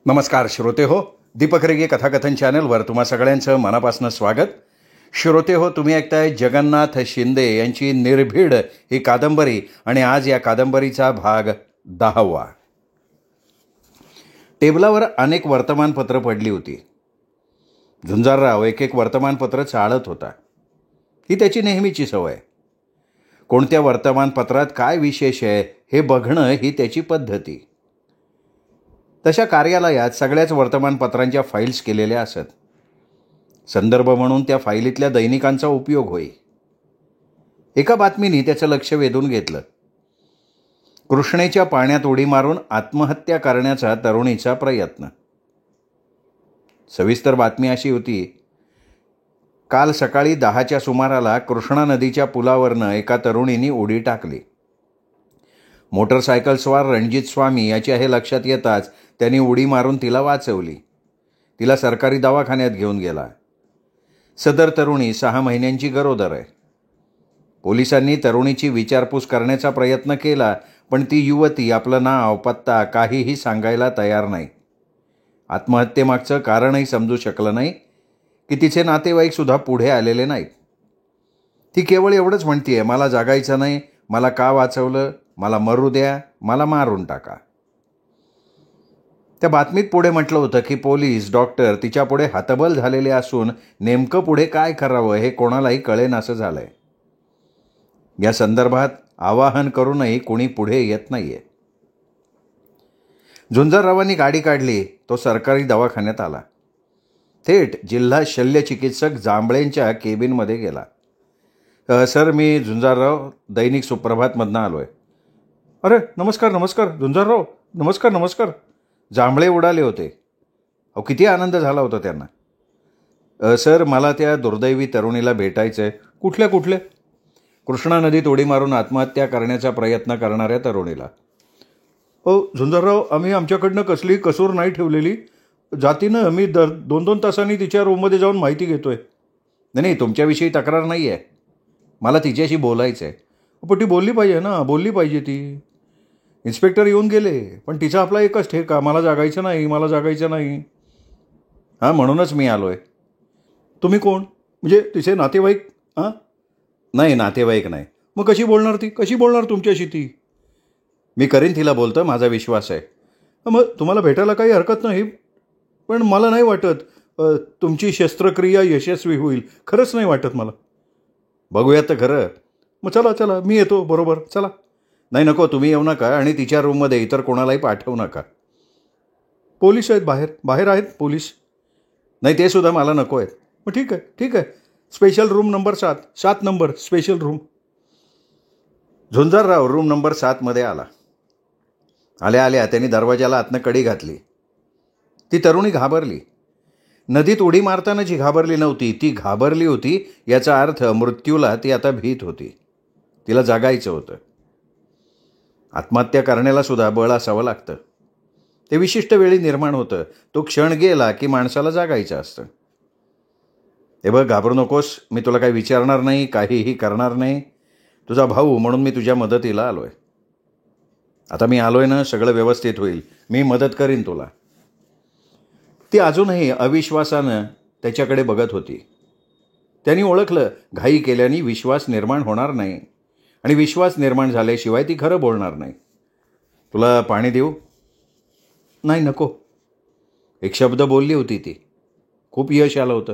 नमस्कार श्रोते हो, दीपक रेगे कथाकथन चॅनलवर तुम्हा सगळ्यांचं मनापासून स्वागत. श्रोते हो, तुम्ही ऐकताय जगन्नाथ शिंदे यांची निर्भीड ही कादंबरी आणि आज या कादंबरीचा भाग 10वा. टेबलावर अनेक वर्तमानपत्रं पडली होती. झुंजारराव एक एक वर्तमानपत्र चाळत होता. ही त्याची नेहमीची सवय. कोणत्या वर्तमानपत्रात काय विशेष आहे हे बघणं ही त्याची पद्धती. तशा कार्यालयात सगळ्याच वर्तमानपत्रांच्या फाईल्स केलेल्या असत. संदर्भ म्हणून त्या फाईलीतल्या दैनिकांचा उपयोग होई. एका बातमीने त्याचं लक्ष वेधून घेतलं. कृष्णेच्या पाण्यात उडी मारून आत्महत्या करण्याचा तरुणीचा प्रयत्न. सविस्तर बातमी अशी होती, काल सकाळी 10च्या सुमाराला कृष्णा नदीच्या पुलावरनं एका तरुणीने उडी टाकली. मोटरसायकलस्वार रणजित स्वामी याच्या हे लक्षात येताच त्यांनी उडी मारून तिला वाचवली. तिला सरकारी दवाखान्यात घेऊन गेला. सदर तरुणी 6 महिन्यांची गरोदर आहे. पोलिसांनी तरुणीची विचारपूस करण्याचा प्रयत्न केला, पण ती युवती आपलं नाव पत्ता काहीही सांगायला तयार नाही. आत्महत्येमागचं कारणही समजू शकलं नाही की तिचे नातेवाईकसुद्धा पुढे आलेले नाहीत. ती केवळ एवढंच म्हणतीये, मला जागायचं नाही, मला का वाचवलं, मला मरू द्या, मला मारून टाका. त्या बातमीत पुढे म्हटलं होतं की पोलीस डॉक्टर तिच्यापुढे हतबल झालेले असून नेमकं पुढे काय करावं हे कोणालाही कळेनासं झालंय. या संदर्भात आवाहन करूनही कोणी पुढे येत नाहीये. झुंजाररावांनी गाडी काढली. तो सरकारी दवाखान्यात आला. थेट जिल्हा शल्यचिकित्सक जांभळेंच्या केबिनमध्ये गेला. सर, मी झुंजारराव, दैनिक सुप्रभातमधनं आलो आहे. अरे नमस्कार नमस्कार झुंजारराव, नमस्कार नमस्कार. जांभळे उडाले होते. अहो, किती आनंद झाला होता त्यांना. सर, मला त्या दुर्दैवी तरुणीला भेटायचं आहे. कुठल्या? कृष्णा नदीत उडी मारून आत्महत्या करण्याचा प्रयत्न करणाऱ्या तरुणीला. झुंजारराव, आम्ही आमच्याकडनं कसली कसूर नाही ठेवलेली. जातीनं मी 2-2 तासांनी तिच्या रूममध्ये जाऊन माहिती घेतोय. नाही, तुमच्याविषयी तक्रार नाही आहे. मला तिच्याशी बोलायचं आहे. पण ती बोलली पाहिजे ना, बोलली पाहिजे ती. इन्स्पेक्टर येऊन गेले, पण तिचा आपला एकच ठेका, मला जागायचं नाही. हां, म्हणूनच मी आलो आहे. तुम्ही कोण? म्हणजे तिचे नातेवाईक? हां, नाही, नातेवाईक नाही. मग कशी बोलणार तुमच्याशी ती? मी करीन तिला बोलतं, माझा विश्वास आहे. मग तुम्हाला भेटायला काही हरकत नाही, पण मला नाही वाटत तुमची शस्त्रक्रिया यशस्वी होईल. खरंच नाही वाटत मला. बघूयात तर खरं. मग चला, मी येतो बरोबर. चला. नाही, नको, तुम्ही येऊ नका आणि तिच्या रूममध्ये इतर कोणालाही पाठवू नका. पोलीस आहेत बाहेर आहेत पोलीस. नाही, ते सुद्धा मला नको आहेत. मग ठीक आहे. Special room number 7 number special room. Jhunjarrao room number 7मध्ये आला. आल्या त्यांनी दरवाजाला आतनं कडी घातली. ती तरुणी घाबरली. नदीत उडी मारताना जी घाबरली नव्हती, ती घाबरली होती. याचा अर्थ मृत्यूला ती आता भीत होती. तिला जागायचं होतं. आत्महत्या करण्याला सुद्धा बळ असावं लागतं. ते विशिष्ट वेळी निर्माण होतं. तो क्षण गेला की माणसाला जागायचं असतं. हे बघ, घाबरू नकोस. मी तुला काही विचारणार नाही, काहीही करणार नाही. तुझा भाऊ म्हणून मी तुझ्या मदतीला आलो आहे. आता मी आलो आहे ना, सगळं व्यवस्थित होईल. मी मदत करीन तुला. ती अजूनही अविश्वासानं त्याच्याकडे बघत होती. त्यांनी ओळखलं, घाई केल्याने विश्वास निर्माण होणार नाही आणि विश्वास निर्माण झाल्याशिवाय ती खरं बोलणार नाही. तुला पाणी देऊ? नाही, नको. एक शब्द बोलली होती ती. खूप यश आलं होतं.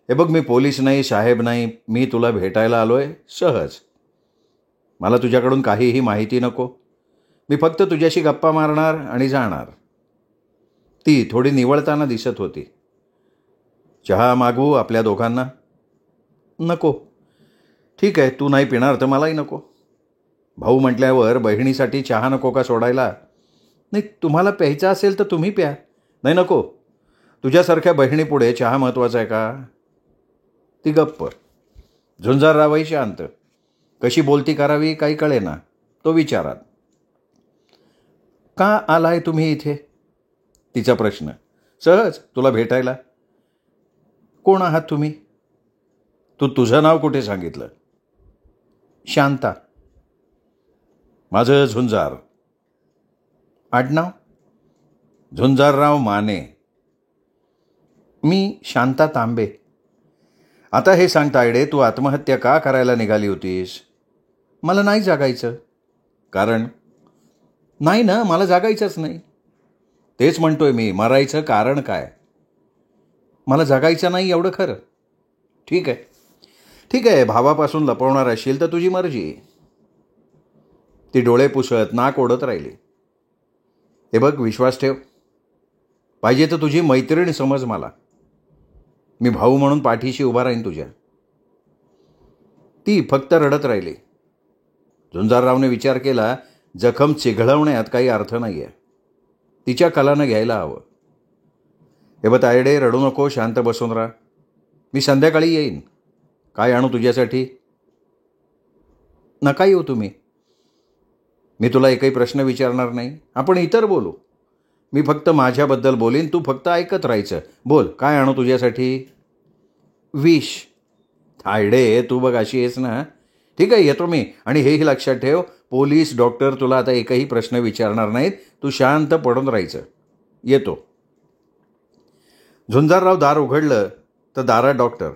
हे बघ, मी पोलीस नाही, साहेब नाही. मी तुला भेटायला आलो आहे सहज. मला तुझ्याकडून काहीही माहिती नको. मी फक्त तुझ्याशी गप्पा मारणार आणि जाणार. ती थोडी निवळताना दिसत होती. चहा मागवू आपल्या दोघांना? नको. ठीक आहे, तू नाही पिणार तर मलाही नको. भाऊ म्हटल्यावर बहिणीसाठी चहा नको का सोडायला? नाही, तुम्हाला प्यायचा असेल तर तुम्ही प्या. नाही, नको. तुझ्यासारख्या बहिणीपुढे चहा महत्त्वाचा आहे का? ती गप्प. झुंजाररावही शांत. कशी बोलती करावी काही कळेना. तो विचारात. का आलाय तुम्ही इथे? तिचा प्रश्न. सहज, तुला भेटायला. कोण आहात तुम्ही? तुझं नाव कुठे सांगितलं? शांता. माझं झुंजार. आडनाव? झुंजारराव माने. मी शांता तांबे. आता हे सांग तायडे, तू आत्महत्या का करायला निघाली होतीस? मला नाही जागायचं. कारण? नाही ना, मला जागायचंच नाही. तेच म्हणतोय मी, मरायचं कारण काय? मला जगायचं नाही एवढं खरं. ठीक आहे, ठीक आहे, भावापासून लपवणार असेल तर तुझी मर्जी. ती डोळे पुसत नाक ओढत राहिली. हे बघ, विश्वास ठेव. पाहिजे तर तुझी मैत्रीण समज मला. मी भाऊ म्हणून पाठीशी उभा राहीन तुझ्या. ती फक्त रडत राहिली. झुंजाररावने विचार केला, जखम चिघळवण्यात काही अर्थ नाही आहे. तिच्या कलानं घ्यायला हवं. हे बघ तायडे, रडू नको, शांत बसून राहा. मी संध्याकाळी येईन. काय आणू तुझ्यासाठी? नका येऊ तुम्ही. मी तुला एकही प्रश्न विचारणार नाही. आपण इतर बोलू. मी फक्त माझ्याबद्दल बोलीन, तू फक्त ऐकत राहायचं. बोल, काय आणू तुझ्यासाठी? विष. तायडे, तू बघ अशी आहेस ना. ठीक आहे, येतो मी. आणि हेही लक्षात ठेव, पोलीस डॉक्टर तुला आता एकही प्रश्न विचारणार नाहीत. तू शांत पडून राहायचं. येतो. झुंजारराव दार उघडलं तर दारात डॉक्टर.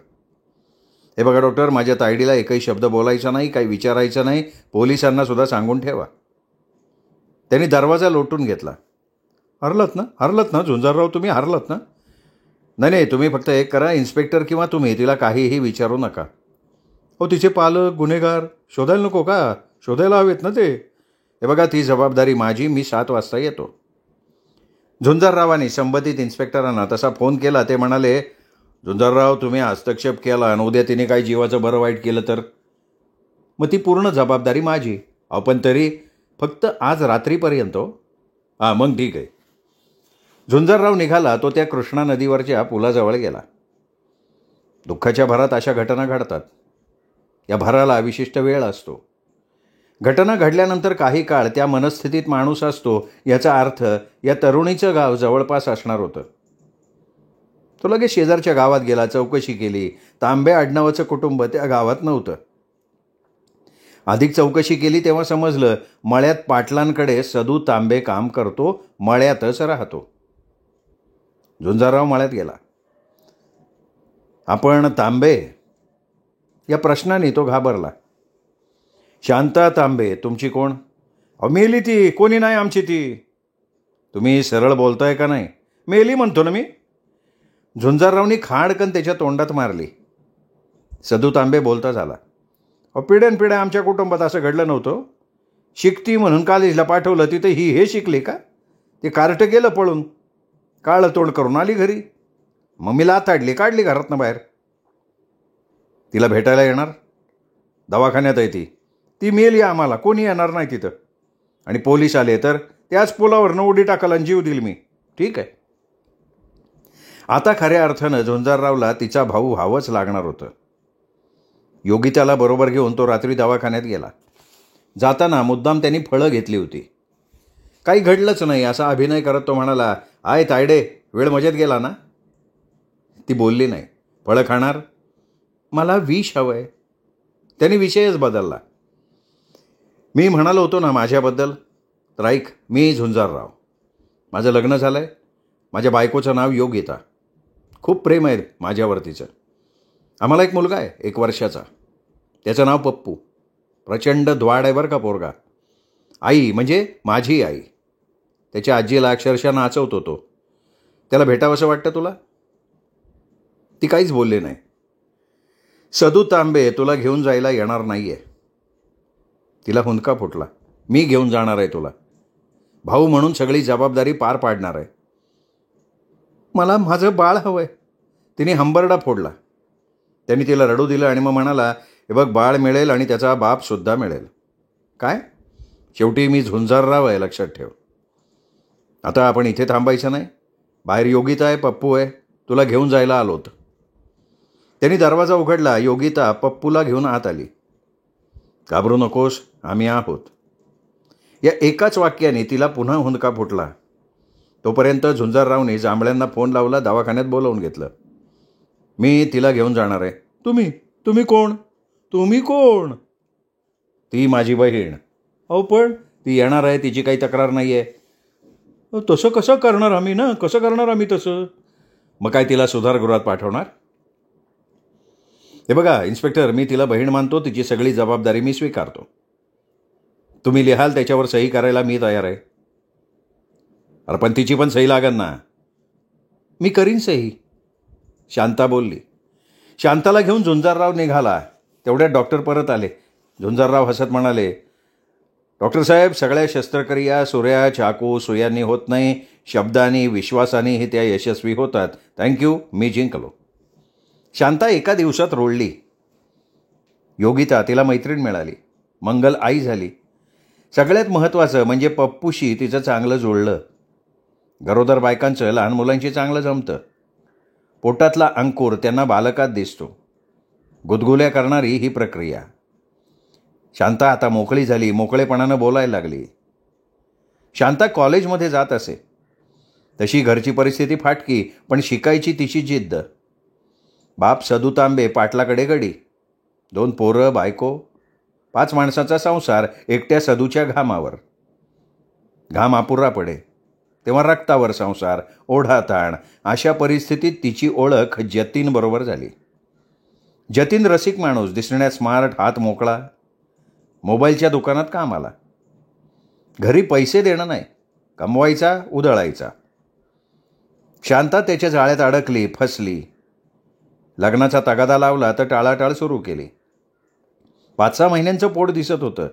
हे बघा डॉक्टर, माझ्या तायडीला एकही शब्द बोलायचा नाही, काही विचारायचं नाही. पोलिसांना सुद्धा सांगून ठेवा. त्यांनी दरवाजा लोटून घेतला. हरलत ना झुंजारराव, तुम्ही हरलत ना? नाही, तुम्ही फक्त एक करा, इन्स्पेक्टर किंवा तुम्ही तिला काहीही विचारू नका. हो, तिचे पालक गुन्हेगार शोधायला नको का? शोधायला हवेत ना ते. हे बघा, ती जबाबदारी माझी. मी 7 वाजता येतो. झुंजाररावांनी संबंधित इन्स्पेक्टरांना तसा फोन केला. ते म्हणाले, झुंजारराव, तुम्ही हस्तक्षेप केला आणि उद्या तिने काही जीवाचं बरं वाईट केलं तर? मग ती पूर्ण जबाबदारी माझी. आपण तरी फक्त आज रात्रीपर्यंत. हां, मग ठीक आहे. झुंजारराव निघाला. तो त्या कृष्णा नदीवरच्या पुलाजवळ गेला. दुःखाच्या भरात अशा घटना घडतात. या भराला विशिष्ट वेळ असतो. घटना घडल्यानंतर काही काळ त्या मनस्थितीत माणूस असतो. याचा अर्थ या तरुणीचं गाव जवळपास असणार होतं. तो लगेच शेजारच्या गावात गेला, चौकशी केली. तांबे आडनावाचं कुटुंब त्या गावात नव्हतं. अधिक चौकशी केली तेव्हा समजलं, मळ्यात पाटलांकडे सदू तांबे काम करतो, मळ्यातच राहतो. झुंजारराव मळ्यात गेला. आपण तांबे? या प्रश्नाने तो घाबरला. शांता तांबे, तुमची कोण? मेली ती. कोणी नाही आमची ती. तुम्ही सरळ बोलताय का नाही? मेली म्हणतो ना मी. झुंजाररावनी खाडकन त्याच्या तोंडात मारली. सदू तांबे बोलता झाला. पिढ्यानपिढ्या आमच्या कुटुंबात असं घडलं नव्हतं. शिकती म्हणून कॉलेजला पाठवलं, तिथं ही हे शिकली का? ते कार्ट गेलं पळून, काळं तोंड करून आली घरी. मग मी लाथाडली, काढली घरातनं बाहेर. तिला भेटायला येणार? दवाखान्यात आहे ती. ती मेली, आम्हाला कोणी येणार नाही तिथं. आणि पोलीस आले तर त्याच पुलावरनं उडी टाकायला आणि जीव दिल मी. ठीक आहे. आता खऱ्या अर्थानं झुंजाररावला तिचा भाऊ व्हावंच लागणार होतं. योगिताला बरोबर घेऊन तो रात्री दवाखान्यात गेला. जाताना मुद्दाम त्यांनी फळं घेतली होती. काही घडलंच नाही असा अभिनय करत तो म्हणाला, आय तायडे, वेळ मजेत गेला ना? ती बोलली नाही. फळं खाणार? मला विष हवं आहे. त्यांनी विषयच बदलला. मी म्हणालो होतो ना माझ्याबद्दल, तर ऐक, मी झुंजारराव. माझं लग्न झालं आहे. माझ्या बायकोचं नाव योगिता. खूप प्रेम आहे माझ्यावरतीचं. आम्हाला एक मुलगा आहे, 1 वर्षाचा. त्याचं नाव पप्पू. प्रचंड द्वाड आहे बरं का पोरगा. आई म्हणजे माझी आई. त्याच्या आजीला अक्षरशः नाचवतो तो. त्याला भेटावंसं वाटतं तुला? ती काहीच बोलली नाही. सदू तांबे तुला घेऊन जायला येणार नाही आहे. तिला हुंदका फुटला. मी घेऊन जाणार आहे तुला. भाऊ म्हणून सगळी जबाबदारी पार पाडणार आहे. मला माझं बाळ हवं आहे. तिने हंबरडा फोडला. त्यांनी तिला रडू दिलं आणि मग म्हणाला, हे बघ, बाळ मिळेल आणि त्याचा बापसुद्धा मिळेल. काय? शेवटी मी झुंजारराव आहे, लक्षात ठेव. आता आपण इथे थांबायचं नाही. बाहेर योगिता आहे, पप्पू आहे. तुला घेऊन जायला आलोत. त्यांनी दरवाजा उघडला. योगिता पप्पूला घेऊन आत आली. घाबरू नकोस, आम्ही आहोत. या एकाच वाक्याने तिला पुन्हा हुंदका फुटला. तोपर्यंत झुंजाररावने जांभळ्यांना फोन लावला, दवाखान्यात बोलावून घेतलं. मी तिला घेऊन जाणार आहे. तुम्ही कोण? तुम्ही कोण? ती माझी बहीण. अहो पण ती येणार आहे, तिची काही तक्रार नाही आहे. तसं कसं करणार आम्ही ना, कसं करणार आम्ही तसं? मग काय तिला सुधारगृहात पाठवणार? हे बघा इन्स्पेक्टर, मी तिला बहीण मानतो, तिची सगळी जबाबदारी मी स्वीकारतो. तुम्ही लिहाल त्याच्यावर सही करायला मी तयार आहे. अरे पण तिची पण सही लागेल ना. मी करीन सही, शांता बोलली. शांताला घेऊन झुंजारराव निघाला. तेवढ्यात डॉक्टर परत आले. झुंजारराव हसत म्हणाले, डॉक्टर साहेब, सगळ्या शस्त्रक्रिया सुऱ्या चाकू सुयांनी होत नाही, शब्दांनी विश्वासानेही त्या यशस्वी होतात. थँक्यू, मी जिंकलो. शांता एका दिवसात रोळली. योगिता, तिला मैत्रीण मिळाली. मंगल आई झाली. सगळ्यात महत्त्वाचं म्हणजे पप्पूशी तिचं चांगलं जुळलं. गरोदर बायकांचं लहान मुलांशी चांगलं जमतं. पोटातला अंकुर त्यांना बालकात दिसतो. गुदगुल्या करणारी ही प्रक्रिया. शांता आता मोकळी झाली, मोकळेपणानं बोलायला लागली. शांता कॉलेजमध्ये जात असे. तशी घरची परिस्थिती फाटकी, पण शिकायची तिची जिद्द. बाप सदू तांबे पाटलाकडे गडी, 2 पोरं बायको, 5 माणसाचा संसार एकट्या सदूच्या घामावर. घाम अपुरा पडे तेव्हा रक्तावर संसार, ओढा ताण. अशा परिस्थितीत तिची ओळख जतीनबरोबर झाली. जतीन रसिक माणूस, दिसण्यात स्मार्ट, हात मोकळा. मोबाईलच्या दुकानात कामाला. घरी पैसे देणं नाही, कमवायचा उधळायचा. शांता त्याच्या जाळ्यात अडकली, फसली. लग्नाचा तगादा लावला तर टाळाटाळ सुरू केली. 5-6 महिन्यांचं पोट दिसत होतं.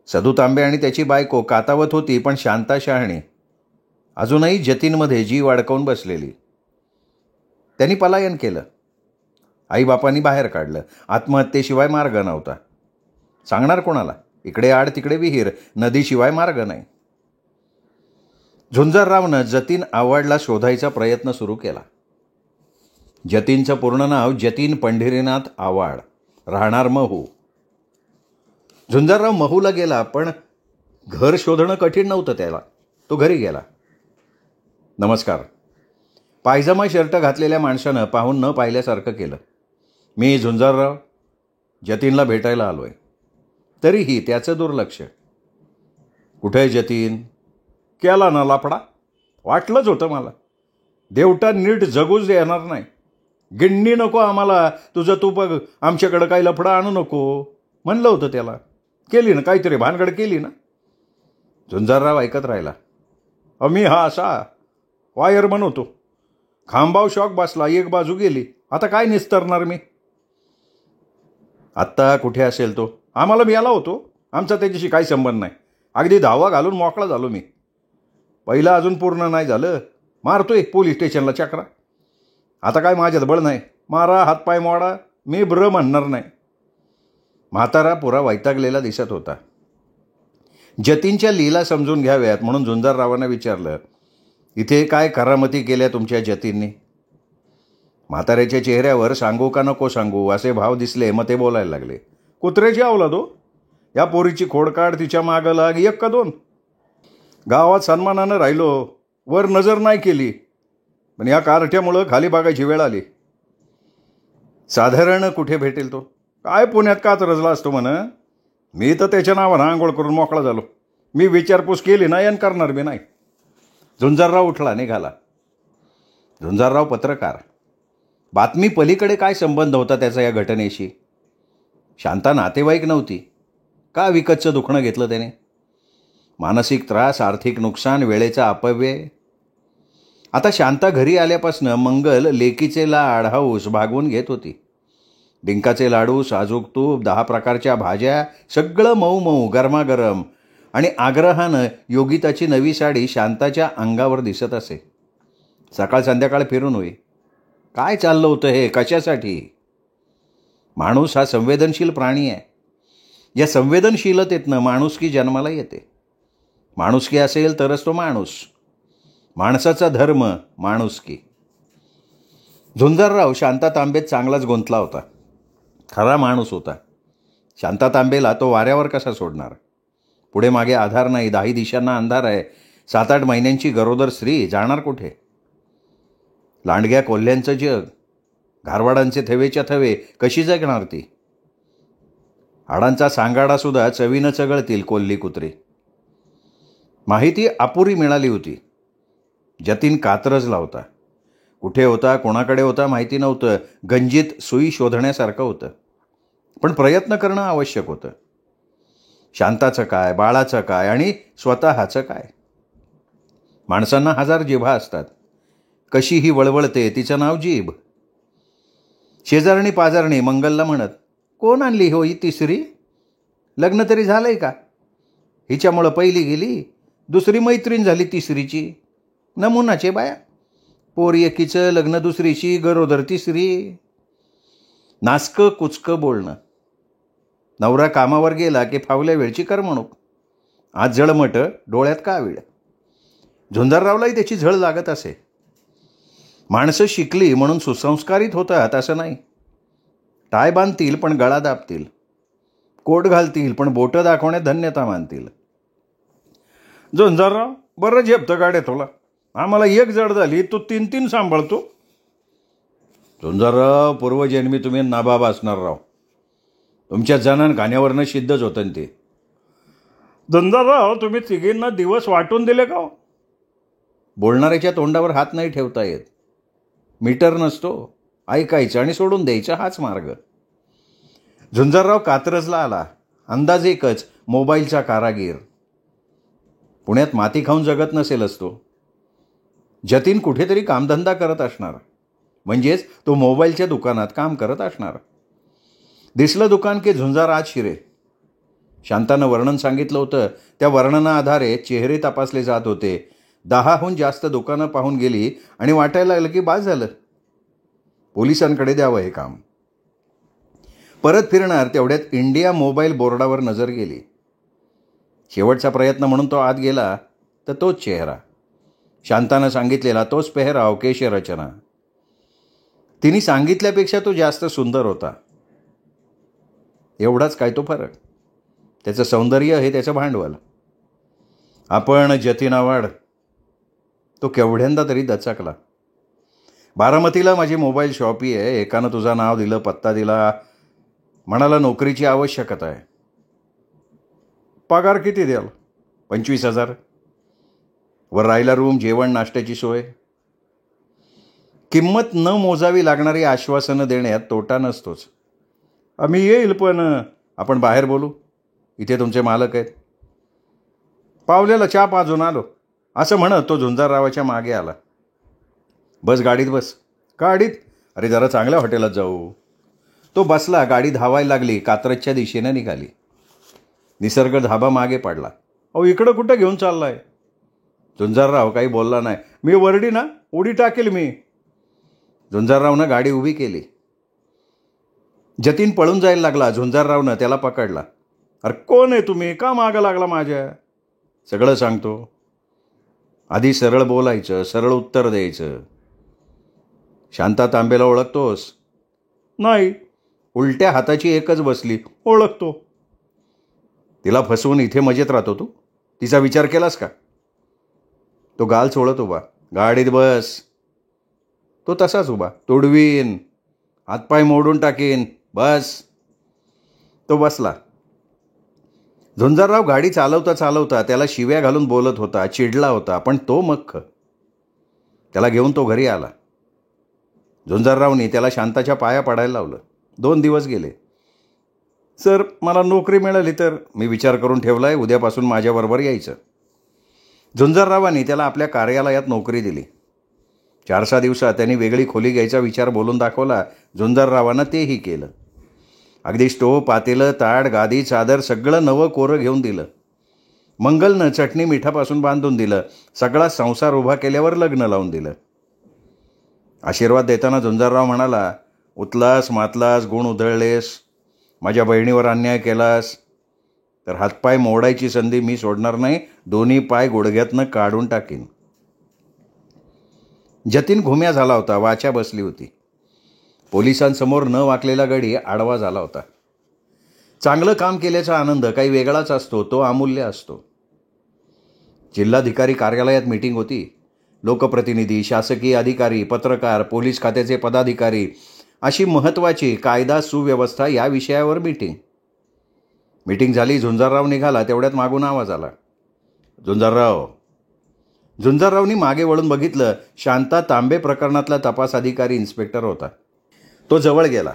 सदू तांबे आणि त्याची बायको कातावत होती, पण शांता शहाणी. अजूनही जतीनमध्ये जीव अडकवून बसलेली. त्यांनी पलायन केलं. आईबापांनी बाहेर काढलं. आत्महत्येशिवाय मार्ग नव्हता. सांगणार कोणाला? इकडे आड तिकडे विहीर, नदीशिवाय मार्ग नाही. झुंजाररावनं जतीन आव्हाडला शोधायचा प्रयत्न सुरू केला. जतीनचं पूर्ण नाव जतीन पंढरीनाथ आव्हाड, राहणार महू. झुंजारराव महूला गेला, पण घर शोधणं कठीण नव्हतं त्याला. तो घरी गेला. नमस्कार. पायजमा शर्ट घातलेल्या माणसानं पाहून न पाहिल्यासारखं केलं. मी झुंजारराव, जतीनला भेटायला आलो आहे. तरीही त्याचं दुर्लक्ष. कुठे आहे जतीन? केला ना लापडा. वाटलंच होतं मला. देवटा नीट जगूच येणार नाही. गिण्णी नको आम्हाला, तुझं तू बघ, आमच्याकडं काही लफडा आणू नको म्हणलं होतं त्याला. केली ना काहीतरी भानगड केली ना. झुंजारराव ऐकत राहिला. मी हा असा वायरमन होतो. खांबाव शॉक बसला, एक बाजू गेली. आता काय निस्तरणार मी? आत्ता कुठे असेल तो? आम्हाला मी आला होतो. आमचा त्याच्याशी काही संबंध नाही. अगदी धावा घालून मोकळा झालो मी. पहिलं अजून पूर्ण नाही झालं. मारतोय पोलीस स्टेशनला चक्रा. आता काय माझ्यात बळ नाही. मारा, हातपाय मोडा, मी ब्र म्हणणार नाही. म्हातारा पुरा वैतागलेला दिसत होता. जतीनच्या लीला समजून घ्याव्यात म्हणून झुंजाररावांना विचारलं, इथे काय करामती केल्या तुमच्या जतीनने? म्हाताऱ्याच्या चेहऱ्यावर सांगू का नको सांगू असे भाव दिसले. मग ते बोलायला लागले. कुत्र्याची अवलाद हो. या पोरीची खोडकाड, तिच्या मागं लाग, 1 का 2. गावात सन्मानानं राहिलो, वर नजर नाही केली, पण या कारठ्यामुळं खाली बघायची वेळ आली. साधारण कुठे भेटेल तो? काय पुण्यात कात रजला असतो म्हण. मी तर त्याच्या नावानं आंघोळ करून मोकळा झालो. मी विचारपूस केली नाही आणि करणार बी नाही. झुंजारराव उठला, निघाला. झुंजारराव पत्रकार. बातमी पलीकडे काय संबंध होता त्याचा या घटनेशी? शांता नातेवाईक नव्हती. का विकतचं दुखणं घेतलं त्याने? मानसिक त्रास, आर्थिक नुकसान, वेळेचा अपव्यय. आता शांता घरी आल्यापासून मंगल लेकीचे लाड हौस भागवून घेत होती. डिंकाचे लाडू, साजूक तूप, 10 प्रकारच्या भाज्या, सगळं मऊ मऊ गरमागरम. आणि आग्रहानं योगिताची नवी साडी शांताच्या अंगावर दिसत असे. सकाळ संध्याकाळ फिरून होई. काय चाललं होतं हे? कशासाठी? माणूस हा संवेदनशील प्राणी आहे. या संवेदनशीलतेतनं माणुसकी जन्माला येते. माणुसकी असेल तरच तो माणूस. माणसाचा धर्म माणुसकी. झुंजारराव शांता तांबेत चांगलाच गुंतला होता. खरा माणूस होता. शांता तांबेला तो वाऱ्यावर कसा सोडणार? पुढे मागे आधार नाही, 10 दिशांना अंधार आहे. 7-8 महिन्यांची गरोदर स्त्री जाणार कुठे? लांडग्या कोल्ह्यांचं जग, घारवाडांचे थवेच्या थवे, कशी जगणार ती? हाडांचा सांगाडासुद्धा चवीनं चगळतील कोल्ही कुत्रे. माहिती अपुरी मिळाली होती. जतीन कात्रजला होता. कुठे होता, कोणाकडे होता माहिती नव्हतं. गंजीत सुई शोधण्यासारखं होतं. पण प्रयत्न करणं आवश्यक होतं. शांताचं काय, बाळाचं काय आणि स्वतःचं काय? माणसांना हजार जिभा असतात. कशीही वळवळते तिचं नाव जीभ. शेजारणी पाजारणी मंगलला म्हणत, कोण आणली हो ही तिसरी? लग्न तरी झालंय का? हिच्यामुळं पहिली गेली, दुसरी मैत्रीण झाली तिसरीची. नमुनाचे बाया. पोरी एकीचं लग्न दुसरीची, गरोदर तिसरी. नासकं कुचकं बोलणं. नवरा कामावर गेला की फावल्या वेळची करमणूक. आज जळमट, डोळ्यात कावीळ. झुंजाररावलाही त्याची झळ लागत असे. माणसं शिकली म्हणून सुसंस्कारित होतात असं नाही. टाय बांधतील पण गळा दाबतील. कोट घालतील पण बोटं दाखवण्यात धन्यता मानतील. झुंजारराव, बरं झेपतं गाड्या तुला. आम्हाला एक जड झाली, तू 3 सांभाळतो. झुंजारराव, पूर्वजन्मी तुम्ही नाबाब असणार राव. तुमच्या जनान खाण्यावरनं सिद्धच होतं ते. झुंजारराव, तुम्ही तिघींना दिवस वाटून दिले का? बोलणाऱ्याच्या तोंडावर हात नाही ठेवता येत. मीटर नसतो. ऐकायचं आणि सोडून द्यायचं हाच मार्ग. झुंजारराव कात्रजला आला. अंदाज एकच, मोबाईलचा कारागीर. पुण्यात माती खाऊन जगत नसेलच तो. जतीन कुठेतरी कामधंदा करत असणार. म्हणजेच तो मोबाईलच्या दुकानात काम करत असणार. दिसलं दुकान की झुंजार आत शिरे. शांतानं वर्णन सांगितलं होतं. त्या वर्णनाआधारे चेहरे तपासले जात होते. 10हून जास्त दुकानं पाहून गेली आणि वाटायला लागलं की बाज झालं. पोलिसांकडे द्यावं हे काम. परत फिरणार तेवढ्यात इंडिया मोबाईल बोर्डावर नजर गेली. शेवटचा प्रयत्न म्हणून तो आत गेला तर तोच चेहरा. शांतानं सांगितलेला तोच पेहराव, केशरचना. तिने सांगितल्यापेक्षा तो जास्त सुंदर होता. एवढाच काय तो फरक. त्याचं सौंदर्य हे त्याचं भांडवल. आपण जतीनावाड. तो केवढ्यांदा तरी दचकला. बारामतीला माझी मोबाईल शॉपी आहे. एकानं तुझं नाव दिलं, पत्ता दिला. म्हणाला नोकरीची आवश्यकता आहे. पगार किती द्याल? 25,000. वर राहायला रूम, जेवण, नाश्त्याची सोय. किंमत न मोजावी लागणारी आश्वासनं देण्यात तोटा नसतोच. आम्ही येईल पण आपण बाहेर बोलू. इथे तुमचे मालक आहेत. पावलेला चहा पाजून आलो असं म्हणत तो झुंजाररावाच्या मागे आला. बस गाडीत बस. गाडीत? अरे जरा चांगल्या हॉटेलात जाऊ. तो बसला. गाडी धावायला लागली. कात्रजच्या दिशेनं निघाली. निसर्ग धाबा मागे पडला. अहो, इकडं कुठं घेऊन चाललाय? झुंजारराव काही बोलला नाही. मी वरडी ना, उडी टाकेल मी. झुंजाररावनं गाडी उभी केली. जतीन पळून जायला लागला. झुंजाररावनं त्याला पकडला. अरे कोण आहे तुम्ही? का मागं लागला माझ्या? सगळं सांगतो. आधी सरळ बोलायचं, सरळ उत्तर द्यायचं. शांता तांबेला ओळखतोस? नाही. उलट्या हाताची एकच बसली. ओळखतो. तिला फसवून इथे मजेत राहतो तू? तिचा विचार केलास का? तो गाल चोळत उभा. गाडीत बस. तो तसाच उभा. तोडवीन, हातपाय मोडून टाकीन. बस. तो बसला. झुंजारराव गाडी चालवता चालवता त्याला शिव्या घालून बोलत होता, चिडला होता. पण तो मख्ख. त्याला घेऊन तो घरी आला. झुंजाररावनी त्याला शांताच्या पाया पडायला लावलं. 2 दिवस गेले. सर, मला नोकरी मिळाली तर? मी विचार करून ठेवलाय, उद्यापासून माझ्याबरोबर यायचं. झुंजाररावांनी त्याला आपल्या कार्यालयात नोकरी दिली. 4-6 दिवसात त्यांनी वेगळी खोली घ्यायचा विचार बोलून दाखवला. झुंजाररावांना तेही केलं. अगदी स्टोव, पातेलं, ताट, गादी, चादर सगळं नवं कोरं घेऊन दिलं. मंगलनं चटणी मिठापासून बांधून दिलं. सगळा संसार उभा केल्यावर लग्न लावून दिलं. आशीर्वाद देताना झुंजारराव म्हणाला, उतलास, मातलास, गुण उधळलेस, माझ्या बहिणीवर अन्याय केलास तर हातपाय मोडायची संधी मी सोडणार नाही. दोन्ही पाय गुडघ्यातनं काढून टाकीन. जतीन घुम्या झाला होता. वाचा बसली होती. पोलिसांसमोर न वाकलेला गडी आडवा झाला होता. चांगलं काम केल्याचा आनंद काही वेगळाच असतो. तो अमूल्य असतो. जिल्हाधिकारी कार्यालयात मीटिंग होती. लोकप्रतिनिधी, शासकीय अधिकारी, पत्रकार, पोलीस खात्याचे पदाधिकारी अशी महत्त्वाची कायदा सुव्यवस्था या विषयावर मीटिंग झाली. झुंजारराव निघाला तेवढ्यात मागून आवाज आला. झुंजाररावनी मागे वळून बघितलं. शांता तांबे प्रकरणातला तपास अधिकारी इन्स्पेक्टर होता. तो जवळ गेला.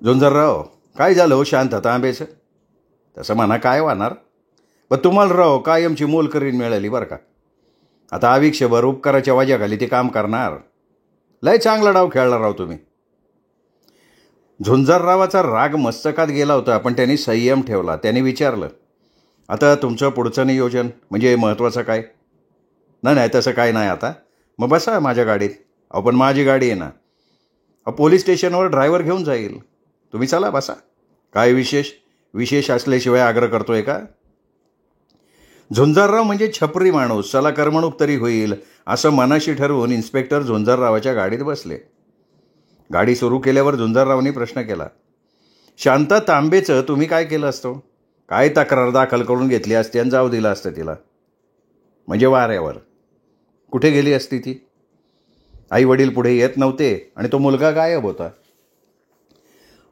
झुंजारराव, काय झालं हो शांत तांबेचं? तसं म्हणा काय वाहणार, पण तुम्हाला राव कायमची मोलकरीण मिळाली बरं का. आता आयुष्यभर उपकाराच्या वाजाखाली ते काम करणार. लय चांगला डाव खेळला राव तुम्ही. झुंजाररावाचा राग मस्तकात गेला होता, पण त्यांनी संयम ठेवला. त्यांनी विचारलं, आता तुमचं पुढचं नियोजन म्हणजे महत्त्वाचं काय? नाही तसं काय नाही आता. मग बसा माझ्या गाडीत. अहो पण माझी गाडी आहे ना. पोलीस स्टेशनवर ड्रायव्हर घेऊन जाईल. तुम्ही चला बसा. काय विशेष असल्याशिवाय आग्रह करतोय का? झुंजारराव म्हणजे छपरी माणूस, चला करमणूक तरी होईल असं मनाशी ठरवून इन्स्पेक्टर झुंजाररावाच्या गाडीत बसले. गाडी सुरू केल्यावर झुंजाररावनी प्रश्न केला, शांता तांबेचं तुम्ही काय केलं असतं? काय तक्रार दाखल करून घेतली असती आणि जाऊ दिलं असतं तिला? म्हणजे वाऱ्यावर. कुठे गेली असती ती? आई वडील पुढे येत नव्हते आणि तो मुलगा गायब होता.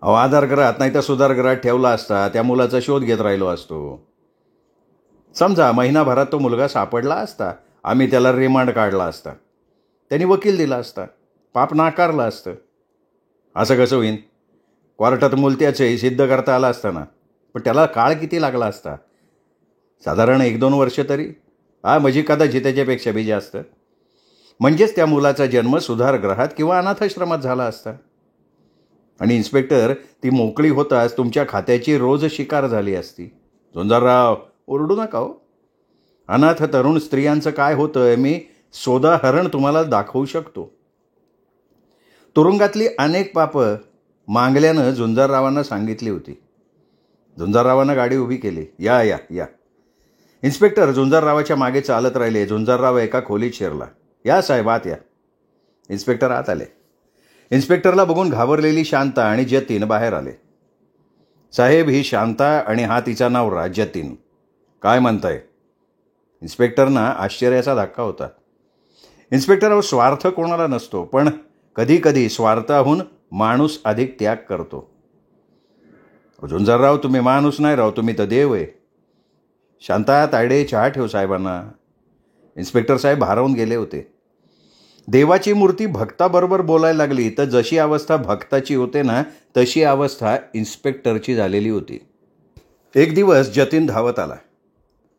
अहो आधारगृहात नाही तर सुधारगृहात ठेवला असता. त्या मुलाचा शोध घेत राहिलो असतो. समजा महिनाभरात तो मुलगा सापडला असता. आम्ही त्याला रिमांड काढला असता. त्यांनी वकील दिला असता. पाप नाकारलं असतं. असं कसं होईन? कोर्टात मुलत्याचंही सिद्ध करता आलं असतं ना. पण त्याला काळ किती लागला असता? साधारण 1-2 वर्ष तरी. म्हणजे कदाचित त्याच्यापेक्षा बी जास्त. म्हणजेच त्या मुलाचा जन्म सुधारगृहात किंवा अनाथाश्रमात झाला असता. आणि इन्स्पेक्टर, ती मोकळी होताच तुमच्या खात्याची रोज शिकार झाली असती. झुंजारराव, ओरडू नका हो. अनाथ तरुण स्त्रियांचं काय होतं मी सोदाहरण तुम्हाला दाखवू शकतो. तुरुंगातली अनेक पापं मांगल्यानं झुंजाररावांना सांगितली होती. झुंजाररावांना गाडी उभी केली. या या या. इन्स्पेक्टर झुंजाररावाच्या मागे चालत राहिले. झुंजारराव एका खोलीत शिरला. या साहेब आत या. इन्स्पेक्टर आत आले. इन्स्पेक्टरला बघून घाबरलेली शांता आणि जतीन बाहेर आले. साहेब, ही शांता आणि हा तिचा नवरा जतीन. काय म्हणताय? इन्स्पेक्टरना आश्चर्याचा धक्का होता. इन्स्पेक्टर, स्वार्थ कोणाला नसतो, पण कधी कधी स्वार्थाहून माणूस अधिक त्याग करतो. झुंजारराव, तुम्ही माणूस नाही राव, तुम्ही तर देव आहे. शांता, तायडे चहा ठेव साहेबांना. इन्स्पेक्टर साहेब भारावून गेले होते. देवाची मूर्ती भक्ताबरोबर बोलायला लागली तर जशी अवस्था भक्ताची होते ना, तशी अवस्था इन्स्पेक्टरची झालेली होती. एक दिवस जतीन धावत आला.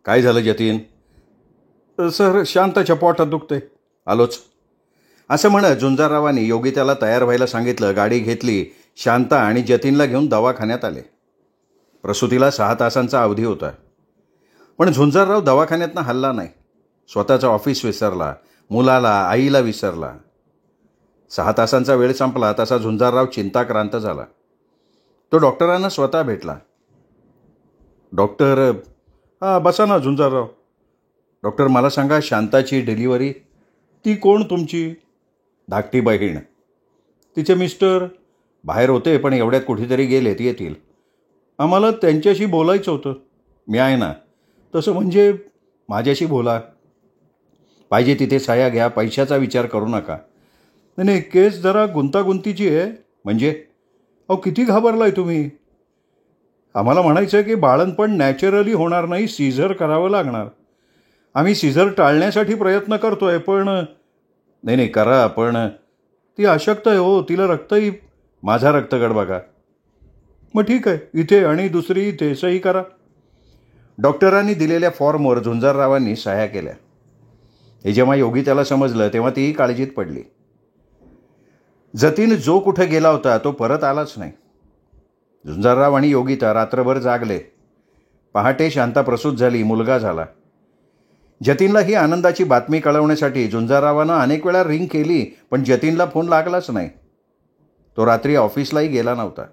काय झालं जतीन? सर, शांताच्या पोटात दुखतंय. आलोच. असं म्हणत झुंजाररावांनी योगी त्याला तयार व्हायला सांगितलं. गाडी घेतली. शांता आणि जतीनला घेऊन दवाखान्यात आले. प्रसूतीला 6 तासांचा अवधी होता. पण झुंजारराव दवाखान्यातनं हलला नाही. स्वतःचं ऑफिस विसरला. मुलाला, आईला विसरला. 6 तासांचा वेळ संपला तसा झुंजारराव चिंताक्रांत झाला. तो डॉक्टरांना स्वतः भेटला. डॉक्टर, बसा ना झुंजारराव. डॉक्टर, मला सांगा, शांताची डिलिव्हरी? ती कोण तुमची? धाकटी बहीण. तिचे मिस्टर बाहेर होते, पण एवढ्यात कुठेतरी गेलेत, येतील. आम्हाला त्यांच्याशी बोलायचं होतं. मी आहे ना. तसं म्हणजे माझ्याशी बोला. पाहिजे तिथे सह्या घ्या. पैशाचा विचार करू नका. नाही, केस जरा गुंतागुंतीची आहे. म्हणजे? किती घाबरलाय तुम्ही? आम्हाला म्हणायचं आहे की बाळंतपण नॅचरली होणार नाही, सीझर करावं लागणार. आम्ही सीझर टाळण्यासाठी प्रयत्न करतोय, पण नाही करा. पण ती अशक्त आहे हो. तिला रक्तही. माझा रक्तगट बघा. मग ठीक आहे, इथे आणि दुसरी इथे सही करा. डॉक्टरांनी दिलेल्या फॉर्मवर झुंजाररावांनी सह्या केल्या. हे जेव्हा योगी त्याला समजलं तेव्हा तीही काळजीत पडली. जतीन जो कुठे गेला होता तो परत आलाच नाही. झुंजारराव आणि योगिता रात्रभर जागले. पहाटे शांता प्रसूत झाली. मुलगा झाला. जतीनला ही आनंदाची बातमी कळवण्यासाठी झुंजाररावानं अनेक वेळा रिंग केली, पण जतीनला फोन लागलाच नाही. तो रात्री ऑफिसलाही गेला नव्हता.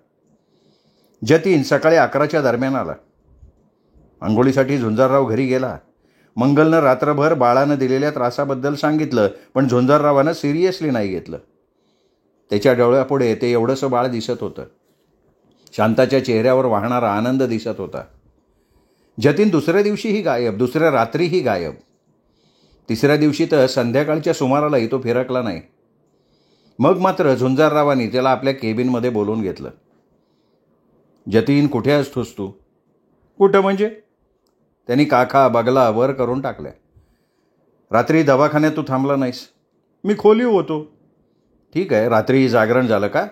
जतीन सकाळी 11च्या दरम्यान आला. आंघोळीसाठी झुंजारराव घरी गेला. मंगलनं रात्रभर बाळानं दिलेल्या त्रासाबद्दल सांगितलं, पण झुंजाररावानं सिरियसली नाही घेतलं. त्याच्या डोळ्यापुढे ते एवढंसं बाळ दिसत होतं. शांताच्या चेहऱ्यावर वाहणारा आनंद दिसत होता. जतीन दुसऱ्या दिवशीही गायब, दुसऱ्या रात्रीही गायब. तिसऱ्या दिवशी तर संध्याकाळच्या सुमारालाही तो फिरकला नाही. मग मात्र झुंजाररावांनी त्याला आपल्या केबिनमध्ये बोलवून घेतलं. जतीन, कुठे असतोस तू? कुठं म्हणजे? त्यांनी काखा बगला वर करून टाकल्या. रात्री दवाखान्यात तू थांबला नाहीस. मी खोली होतो. ठीक आहे, रात्री जागरण झालं का?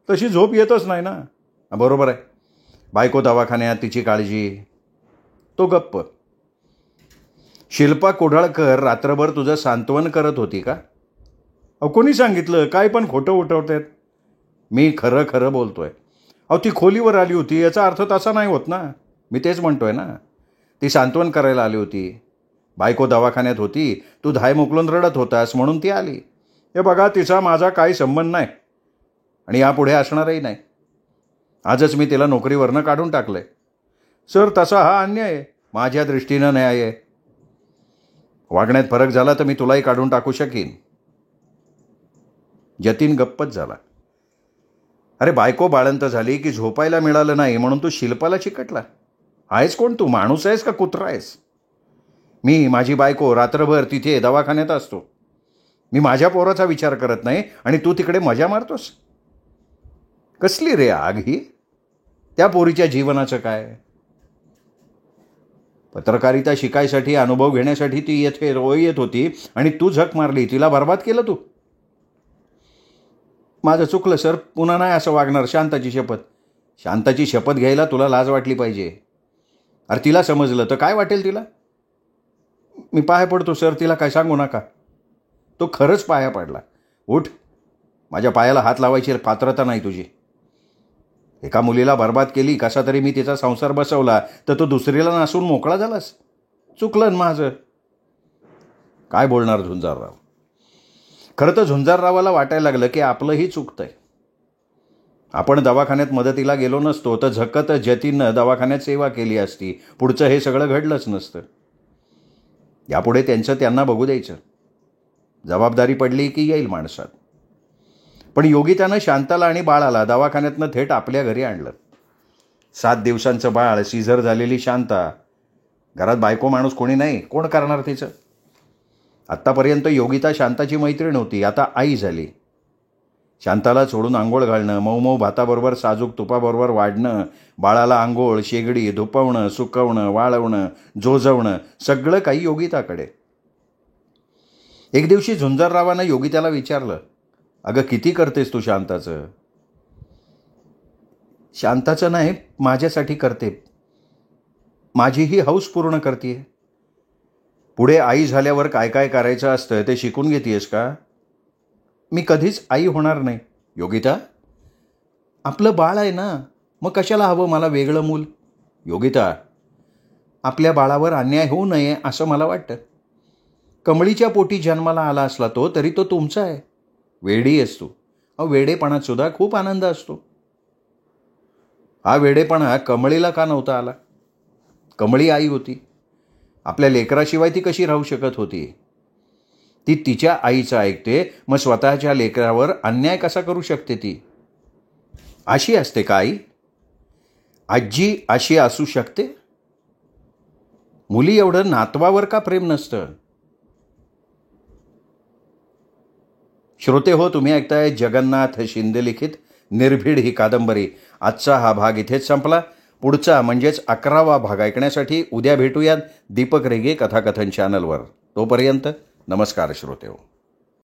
तशी झोप येतच नाही ना. बरोबर आहे. बायको दवाखान्यात, तिची काळजी. तो गप्प. शिल्पा कोढाळकर रात्रभर तुझं सांत्वन करत होती का? कोणी सांगितलं? काय पण खोटं उठवतात. मी खरं खरं बोलतोय. ती खोलीवर आली होती याचा अर्थ तसा नाही होत ना. मी तेच म्हणतोय ना. ती सांत्वन करायला आली होती. बायको दवाखान्यात होती, तू धाय मोकलून रडत होतास म्हणून ती आली. हे बघा, तिचा माझा काही संबंध नाही आणि यापुढे असणारही नाही. आजच मी तिला नोकरीवरनं काढून टाकलंय. सर, तसा हा अन्याय आहे. माझ्या दृष्टीनं न्याय आहे. वागण्यात फरक झाला तर मी तुलाही काढून टाकू शकीन. जतीन गप्पच झाला. अरे, बायको बाळंत झाली की झोपायला मिळालं नाही म्हणून तू शिल्पाला चिकटला. आहेस कोण तू? माणूस आहेस का कुत्रा आहेस? मी, माझी बायको रात्रभर तिथे दवाखान्यात असतो. मी माझ्या पोराचा विचार करत नाही आणि तू तिकडे मजा मारतोस. कसली रे आग ही? त्या पोरीच्या जीवनाचं काय? पत्रकारिता शिकायसाठी, अनुभव घेण्यासाठी ती येथे येत होती आणि तू झक मारली. तिला बर्बाद केलं तू. माझं चुकलं सर, पुन्हा नाही असं वागणार. शांताची शपथ. शांताची शपथ घ्यायला तुला लाज वाटली पाहिजे. अरे, तिला समजलं तर काय वाटेल तिला? मी पाया पडतो सर, तिला काय सांगू नका. तो खरंच पाया पडला. उठ. माझ्या पायाला हात लावायची पात्रता नाही तुझी. एका मुलीला बर्बाद केली, कसा तरी मी तिचा संसार बसवला, तर तो दुसरीला नासून मोकळा झालास. चुकलं ना माझं. काय बोलणार झुंजारराव? खरं तर झुंजाररावाला वाटायला लागलं की आपलंही चुकतंय. आपण दवाखान्यात मदतीला गेलो नसतो तर झकत जतीनं दवाखान्यात सेवा केली असती. पुढचं हे सगळं घडलंच नसतं. यापुढे त्यांचं त्यांना बघू द्यायचं. जबाबदारी पडली की येईल माणसात. पण योगितानं शांताला आणि बाळाला दवाखान्यातनं थेट आपल्या घरी आणलं. 7 दिवसांचं बाळ, सीझर झालेली शांता. घरात बायको माणूस कोणी नाही. कोण करणार तिचं? आत्तापर्यंत योगिता शांताची मैत्रीण होती, आता आई झाली. शांताला सोडून आंघोळ घालणं, मऊ मऊ भाताबरोबर साजूक तुपाबरोबर वाढणं, बाळाला आंघोळ, शेगडी, धुपवणं, सुकवणं, वाळवणं, जोजवणं, सगळं काही योगिताकडे. एक दिवशी झुंजाररावानं योगिताला विचारलं, अगं किती करतेस तू शांताचं? शांताचं नाही, माझ्यासाठी करते. माझीही हौस पूर्ण करते. पुढे आई झाल्यावर काय काय करायचं असतं ते शिकून घेतेस का? मी कधीच आई होणार नाही. योगिता, आपलं बाळ आहे ना, मग कशाला हवं मला वेगळं मूल? योगिता, आपल्या बाळावर अन्याय होऊ नये असं मला वाटतं. कमळीच्या पोटी जन्माला आला असला तो तरी तो तुमचा आहे. वेडी आहेस तू. वेडेपणात सुद्धा खूप आनंद असतो. हा वेडेपणा कमळीला का नव्हता आला? कमळी आई होती. आपल्या लेकराशिवाय ती कशी राहू शकत होती? ती तिच्या आईचं ऐकते, मग स्वतःच्या लेकरावर अन्याय कसा करू शकते ती? अशी असते का आई? आजी अशी असू शकते? मुली एवढं नातवावर का प्रेम नसतं? श्रोते हो, तुम्ही ऐकताय जगन्नाथ शिंदे लिखित निर्भीड ही कादंबरी. आजचा हा भाग इथेच संपला. पुढचा म्हणजेच 11वा भाग ऐकण्यासाठी उद्या भेटूयात दीपक रेगे कथाकथन चॅनलवर. तोपर्यंत नमस्कार श्रोते हो.